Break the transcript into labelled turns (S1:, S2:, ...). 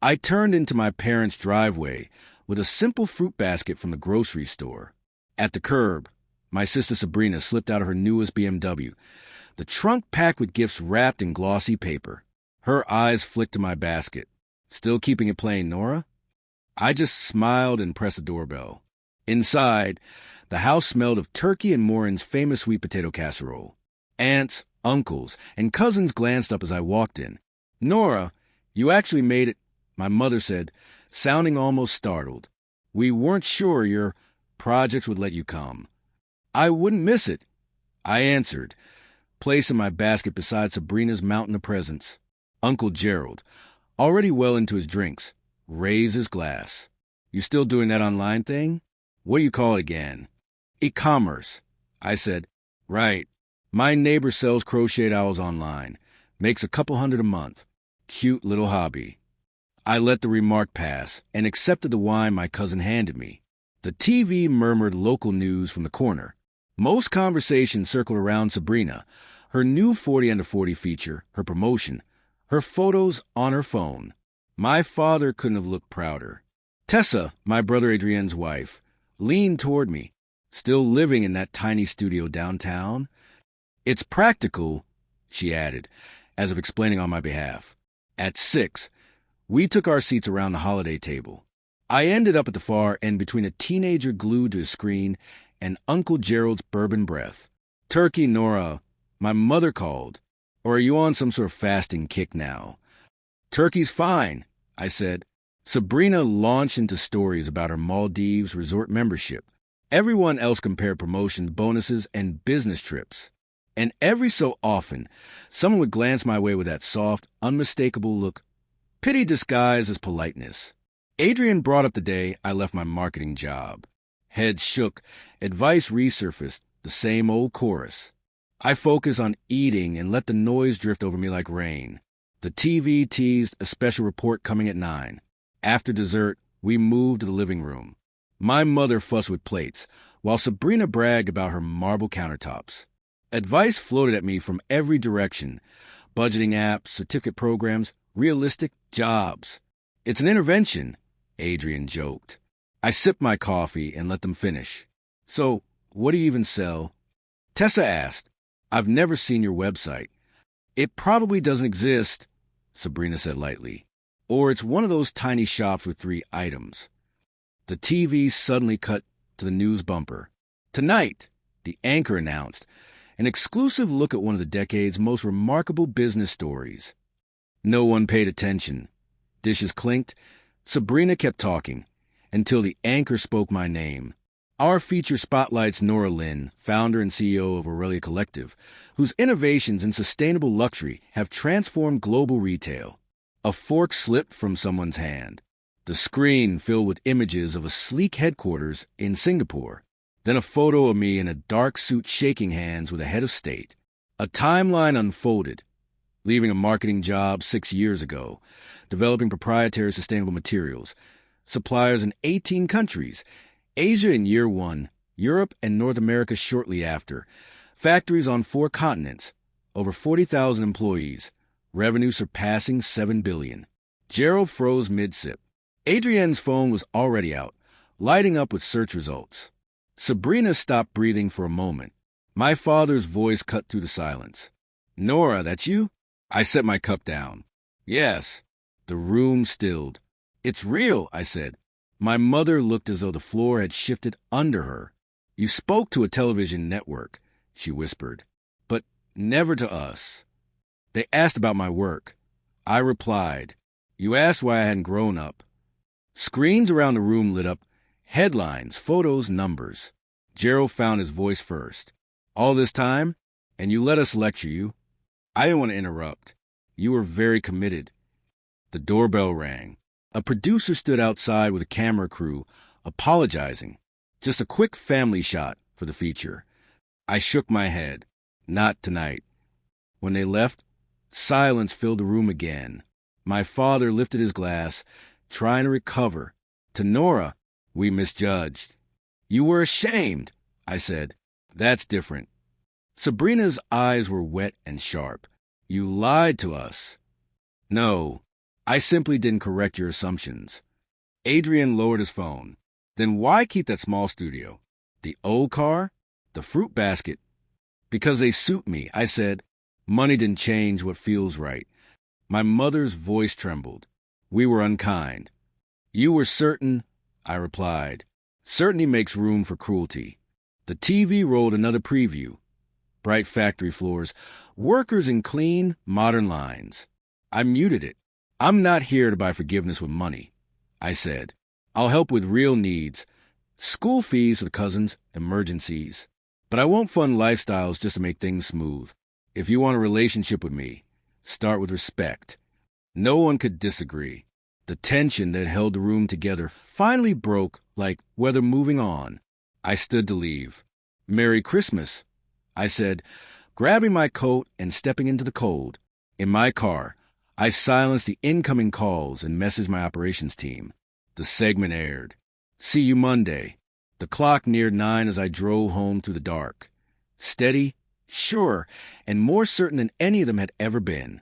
S1: I turned into my parents' driveway with a simple fruit basket from the grocery store. At the curb, my sister Sabrina slipped out of her newest BMW, the trunk packed with gifts wrapped in glossy paper. Her eyes flicked to my basket. "Still keeping it plain, Nora?" I just smiled and pressed the doorbell. Inside, the house smelled of turkey and Morin's famous sweet potato casserole. Aunts, uncles, and cousins glanced up as I walked in. "Nora, you actually made it," my mother said, sounding almost startled. "We weren't sure your projects would let you come." "I wouldn't miss it," I answered, placing my basket beside Sabrina's mountain of presents. Uncle Gerald, already well into his drinks, raised his glass. "You still doing that online thing? What do you call it again?" "E-commerce," I said. "Right. My neighbor sells crocheted owls online. Makes a couple $100 a month. Cute little hobby." I let the remark pass and accepted the wine my cousin handed me. The TV murmured local news from the corner. Most conversations circled around Sabrina, her new 40 Under 40 feature, her promotion, her photos on her phone. My father couldn't have looked prouder. Tessa, my brother Adrienne's wife, leaned toward me, still living in that tiny studio downtown. "It's practical," she added, as if explaining on my behalf. At 6, we took our seats around the holiday table. I ended up at the far end between a teenager glued to his screen and Uncle Gerald's bourbon breath. "Turkey, Nora," my mother called. "Or are you on some sort of fasting kick now?" "Turkey's fine," I said. Sabrina launched into stories about her Maldives resort membership. Everyone else compared promotions, bonuses, and business trips. And every so often, someone would glance my way with that soft, unmistakable look, pity disguised as politeness. Adrienne brought up the day I left my marketing job. Heads shook, advice resurfaced, the same old chorus. I focused on eating and let the noise drift over me like rain. The TV teased a special report coming at 9. After dessert, we moved to the living room. My mother fussed with plates, while Sabrina bragged about her marble countertops. Advice floated at me from every direction. Budgeting apps, certificate programs, realistic jobs. "It's an intervention," Adrienne joked. I sipped my coffee and let them finish. "So, what do you even sell?" Tessa asked. "I've never seen your website." "It probably doesn't exist," Sabrina said lightly. "Or it's one of those tiny shops with 3 items." The TV suddenly cut to the news bumper. "Tonight," the anchor announced, an exclusive look at one of the decade's most remarkable business stories. No one paid attention. Dishes clinked. Sabrina kept talking until the anchor spoke my name. Our feature spotlights Nora Lynn, founder and CEO of Aurelia Collective, whose innovations in sustainable luxury have transformed global retail. A fork slipped from someone's hand. The screen filled with images of a sleek headquarters in Singapore. Then a photo of me in a dark suit shaking hands with a head of state. A timeline unfolded, leaving a marketing job 6 years ago, developing proprietary sustainable materials, suppliers in 18 countries, Asia in year 1, Europe and North America shortly after, factories on 4 continents, over 40,000 employees, revenue surpassing $7 billion. Gerald froze mid-sip. Adrienne's phone was already out, lighting up with search results. Sabrina stopped breathing for a moment. My father's voice cut through the silence. "Nora, that's you?" I set my cup down. "Yes." The room stilled. "It's real," I said. My mother looked as though the floor had shifted under her. "You spoke to a television network," she whispered, "but never to us." They asked about my work. I replied. "You asked why I hadn't grown up." Screens around the room lit up. Headlines, photos, numbers. Gerald found his voice first. "All this time? And you let us lecture you?" I didn't want to interrupt. "You were very committed." The doorbell rang. A producer stood outside with a camera crew, apologizing. Just a quick family shot for the feature. I shook my head. Not tonight. When they left, silence filled the room again. My father lifted his glass, trying to recover. To Nora, "We misjudged." "You were ashamed," I said. "That's different." Sabrina's eyes were wet and sharp. "You lied to us." "No, I simply didn't correct your assumptions. Adrian lowered his phone. Then why keep that small studio? The old car? The fruit basket? Because they suit me, I said. Money didn't change what feels right. My mother's voice trembled. We were unkind. You were certain, I replied. Certainty makes room for cruelty. The TV rolled another preview. Bright factory floors, workers in clean, modern lines. I muted it. I'm not here to buy forgiveness with money, I said. I'll help with real needs. School fees for the cousins, emergencies. But I won't fund lifestyles just to make things smooth. If you want a relationship with me, start with respect. No one could disagree. The tension that held the room together finally broke like weather moving on. I stood to leave. Merry Christmas, I said, grabbing my coat and stepping into the cold. In my car, I silenced the incoming calls and messaged my operations team. The segment aired. See you Monday. The clock neared 9 as I drove home through the dark. Steady, sure, and more certain than any of them had ever been.